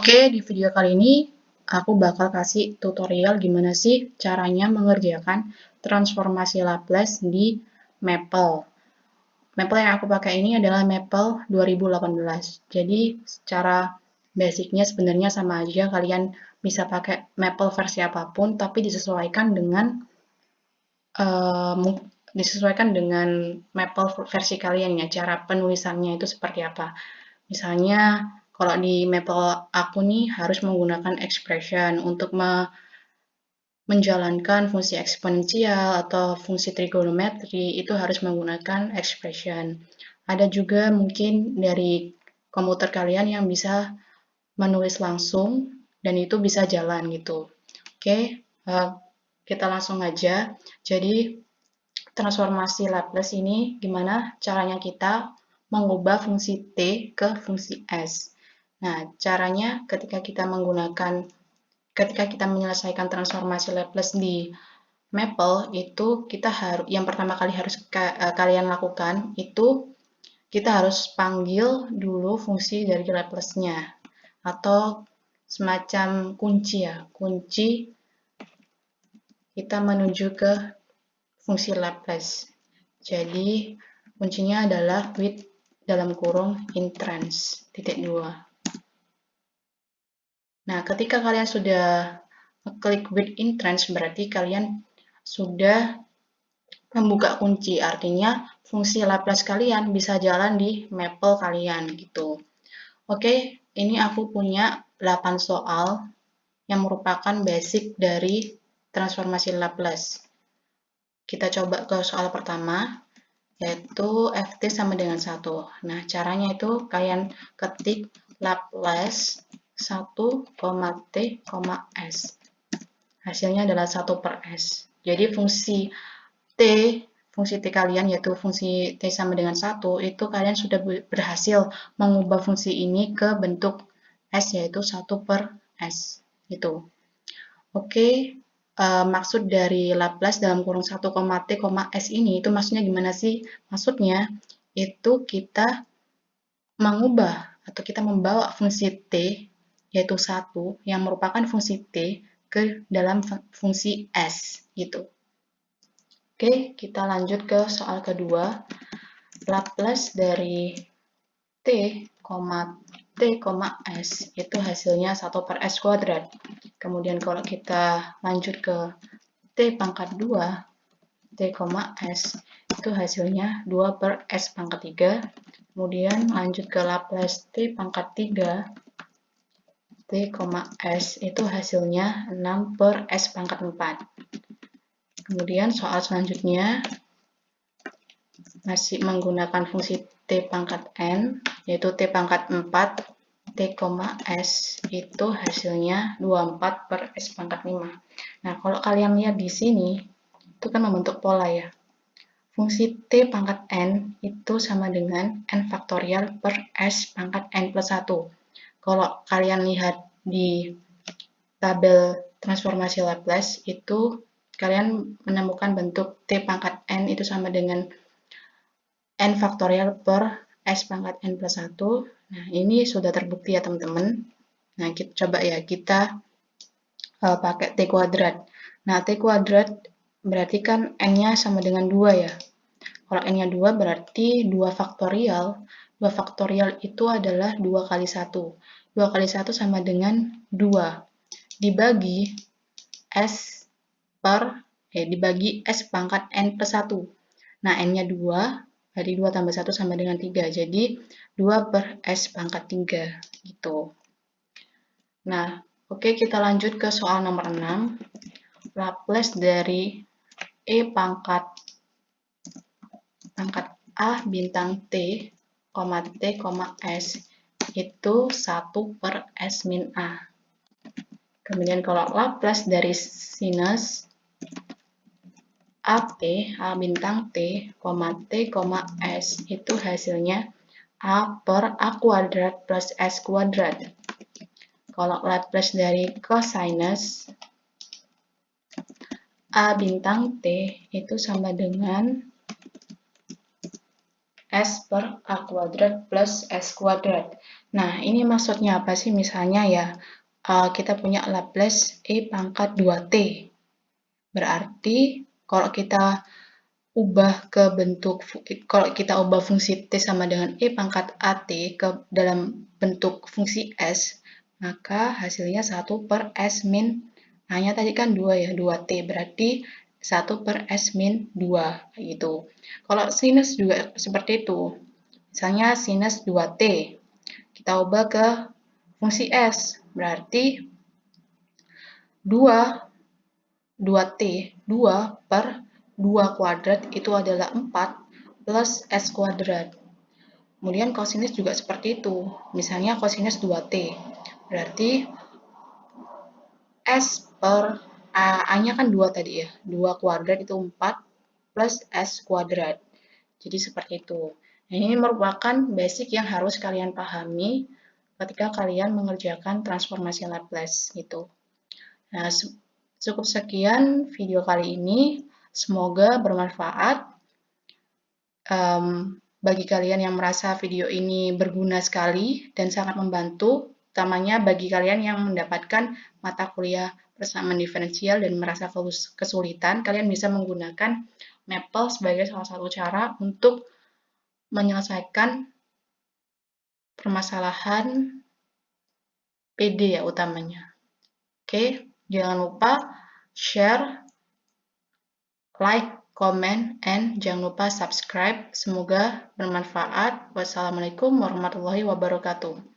Oke, di video kali ini aku bakal kasih tutorial gimana sih caranya mengerjakan transformasi Laplace di Maple. Maple yang aku pakai ini adalah Maple 2018. Jadi secara basicnya sebenarnya sama aja, kalian bisa pakai Maple versi apapun, tapi disesuaikan dengan Maple versi kalian ya, cara penulisannya itu seperti apa. Misalnya, kalau di Maple aku nih harus menggunakan expression untuk menjalankan fungsi eksponensial atau fungsi trigonometri, itu harus menggunakan expression. Ada juga mungkin dari komputer kalian yang bisa menulis langsung, dan itu bisa jalan gitu. Oke, kita langsung aja. Jadi, transformasi Laplace ini gimana caranya kita mengubah fungsi T ke fungsi S. Nah, caranya ketika kita menyelesaikan transformasi Laplace di Maple, itu kita yang pertama kali harus kalian lakukan itu kita harus panggil dulu fungsi dari Laplace-nya, atau semacam kunci ya, kunci kita menuju ke fungsi Laplace. Jadi kuncinya adalah with dalam kurung entrance titik 2. Nah, ketika kalian sudah klik with entrance, berarti kalian sudah membuka kunci, artinya fungsi Laplace kalian bisa jalan di Maple kalian gitu. Oke, ini aku punya 8 soal yang merupakan basic dari transformasi Laplace. Kita coba ke soal pertama, yaitu ft sama dengan 1. Nah, caranya itu kalian ketik Laplace 1, T, S. Hasilnya adalah 1 per S. Jadi fungsi T kalian, yaitu fungsi T sama dengan 1, itu kalian sudah berhasil mengubah fungsi ini ke bentuk S, yaitu 1 per S. Gitu. Oke, maksud dari Laplace dalam kurung 1, T, S ini, itu maksudnya gimana sih? Maksudnya, itu kita mengubah atau kita membawa fungsi T, yaitu 1, yang merupakan fungsi T, ke dalam fungsi S, gitu. Oke, kita lanjut ke soal kedua. Laplace dari T, S itu hasilnya 1 per S kuadrat. Kemudian kalau kita lanjut ke T pangkat 2, T, S, itu hasilnya 2 per S pangkat 3. Kemudian lanjut ke Laplace T pangkat 3, T, S, itu hasilnya 6 per S pangkat 4. Kemudian soal selanjutnya masih menggunakan fungsi T pangkat N, yaitu T pangkat 4, T, S, itu hasilnya 24 per S pangkat 5. Nah, kalau kalian lihat di sini, itu kan membentuk pola ya. Fungsi T pangkat N itu sama dengan N faktorial per S pangkat N plus 1. Kalau kalian lihat di tabel transformasi Laplace, itu kalian menemukan bentuk T pangkat N itu sama dengan N faktorial per S pangkat N plus 1. Nah, ini sudah terbukti ya teman-teman. Nah, kita coba ya, kita pakai T kuadrat. Nah, T kuadrat berarti kan N-nya sama dengan 2 ya. Kalau N-nya 2 berarti 2 faktorial. 2 faktorial itu adalah 2 kali 1. 2 kali 1 sama dengan 2. Dibagi dibagi S pangkat N plus 1. Nah, N-nya 2, berarti 2 tambah 1 sama dengan 3. Jadi, 2 per S pangkat 3. Gitu. Nah, oke, kita lanjut ke soal nomor 6. Laplace dari E pangkat A bintang T, S, itu 1 per S min A. Kemudian kalau Laplace dari sinus A bintang T, S, itu hasilnya A per A kuadrat plus S kuadrat. Kalau Laplace dari cosinus A bintang T itu sama dengan S per A kuadrat plus S kuadrat. Nah, ini maksudnya apa sih? Misalnya ya, kita punya Laplace E pangkat 2T. Berarti kalau kita kalau kita ubah fungsi T sama dengan E pangkat AT ke dalam bentuk fungsi S, maka hasilnya 1 per S min, hanya tadi kan 2 ya, 2T, berarti 1 per S min 2, gitu. Kalau sinus juga seperti itu, misalnya sinus 2T, kita ubah ke fungsi S, berarti 2 T, 2 per 2 kuadrat itu adalah 4 plus S kuadrat. Kemudian kosinus juga seperti itu. Misalnya kosinus 2T. Berarti S per A-nya kan 2 tadi ya. 2 kuadrat itu 4 plus S kuadrat. Jadi seperti itu. Nah, ini merupakan basic yang harus kalian pahami ketika kalian mengerjakan transformasi Laplace gitu. Nah, cukup sekian video kali ini. Semoga bermanfaat. Bagi kalian yang merasa video ini berguna sekali dan sangat membantu, utamanya bagi kalian yang mendapatkan mata kuliah persamaan diferensial dan merasa kesulitan, kalian bisa menggunakan Maple sebagai salah satu cara untuk menyelesaikan permasalahan PD ya utamanya. Oke, jangan lupa share, like, comment, and jangan lupa subscribe. Semoga bermanfaat. Wassalamualaikum warahmatullahi wabarakatuh.